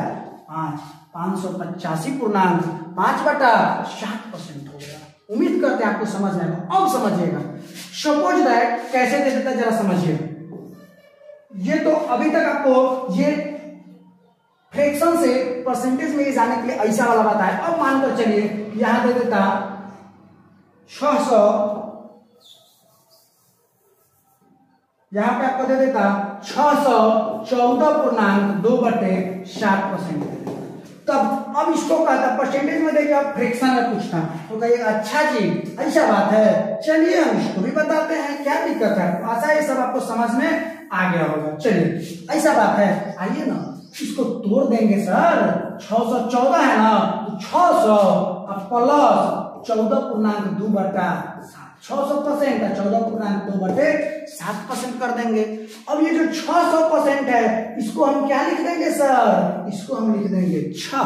5, 585.5/7% हो गया। उम्मीद करते हैं आपको समझ में आएगा। अब समझिएगा, सपोज दैट कैसे दे देता है जरा समझिए। ये तो अभी तक आपको ये फ्रैक्शन से परसेंटेज में जाने के लिए ऐसा वाला बात है। अब मानकर चलिए यहां दे देता 600, यहां पे आपको दे देता 614.2/7%। तब अब इसको कहता परसेंटेज में देखिए, आप फ्रैक्शन में पूछता तो कहिए अच्छा जी ऐसा बात है, चलिए हम इसको भी बताते हैं, क्या दिक्कत है, आशा ये सब आपको समझ में आ गया होगा। चलिए ऐसा बात है, आइए ना इसको तोड़ देंगे सर, 614 है ना, तो 600 प्लस 14.2/7, 600% है, 14.2/7% कर देंगे। अब ये जो 600% है इसको हम क्या लिख देंगे सर, इसको हम लिख देंगे 6,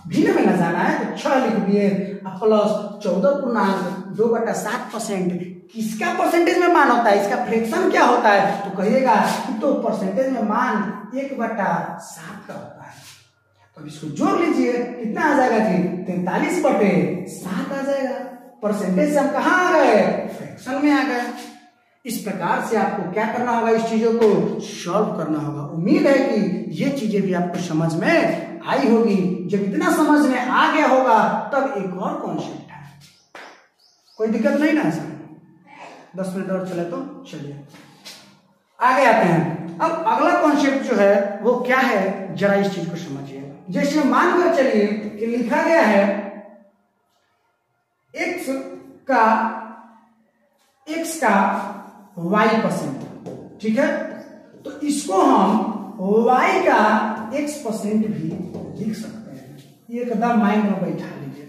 भिन्न में न जाना है तो 6 लिख दिए, प्लस 14.2/7%। किसका परसेंटेज में मान होता है, इसका फ्रैक्शन क्या होता है, तो कहिएगा तो परसेंटेज में मान 1/7 का होता है। तो इसको जोड़ लीजिए, कितना आ जाएगा जी, 43/7 आ जाएगा। परसेंटेज से हम कहाँ आ गए, फ्रैक्शन में आ गए। इस प्रकार से आपको क्या करना होगा, इस चीजों को सॉल्व करना होगा। उम्मीद है कि ये चीजें भी आपको समझ में आई होगी। जब इतना समझ में आ गया होगा तब एक और कॉन्सेप्ट है, कोई दिक्कत नहीं ना सर, 10 मिनट और चले तो चलिए आगे आते हैं। अब अगला कॉन्सेप्ट जो है वो क्या है, जरा इस चीज को समझिए। जैसे मानकर चलिए कि लिखा गया है x का y%, ठीक है, तो इसको हम y का x% भी लिख सकते हैं। एकदम माइंड में बैठा लीजिए,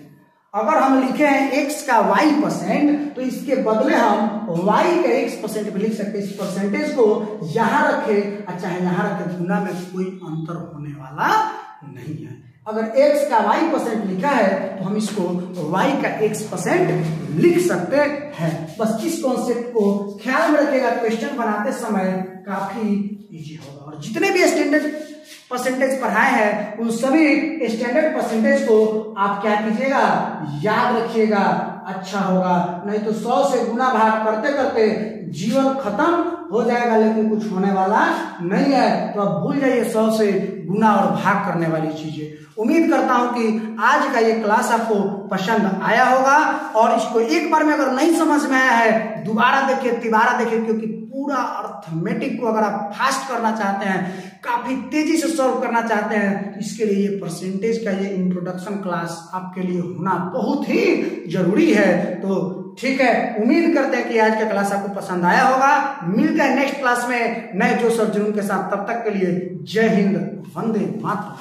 अगर हम लिखे हैं x का y% तो इसके बदले हम y का x% भी लिख सकते हैं। इस परसेंटेज को यहां रखे चाहे यहां रखे, गुना में कोई अंतर होने वाला नहीं है। अगर x का y% लिखा है तो हम इसको y का x% लिख सकते हैं। बस इस कॉन्सेप्ट को ख्याल में रखिएगा, क्वेश्चन बनाते समय काफी इजी होगा। और जितने भी स्टैंडर्ड परसेंटेज पढ़ाए हैं उन सभी स्टैंडर्ड परसेंटेज को आप क्या कीजिएगा, याद रखिएगा, अच्छा होगा। नहीं तो 100 से गुना भाग करते करते जीवन खत्म हो जाएगा, लेकिन कुछ होने वाला नहीं है। तो आप भूल जाइए 100 से गुना और भाग करने वाली चीजें। उम्मीद करता हूं कि आज का ये क्लास आपको पसंद आया होगा, और इसको एक बार में अगर नहीं समझ में आया है दोबारा देखिए, तिबारा देखिए, क्योंकि पूरा अर्थमेटिक को अगर आप फास्ट करना चाहते हैं, काफी तेजी से सॉल्व करना चाहते हैं, इसके लिए ये परसेंटेज का ये इंट्रोडक्शन क्लास आपके लिए होना बहुत ही जरूरी है। तो ठीक है, उम्मीद करते हैं कि आज का क्लास आपको पसंद आया होगा। मिलते हैं नेक्स्ट क्लास में नए जोश और जुनून के साथ, तब तक के लिए जय हिंद, वंदे मातरम।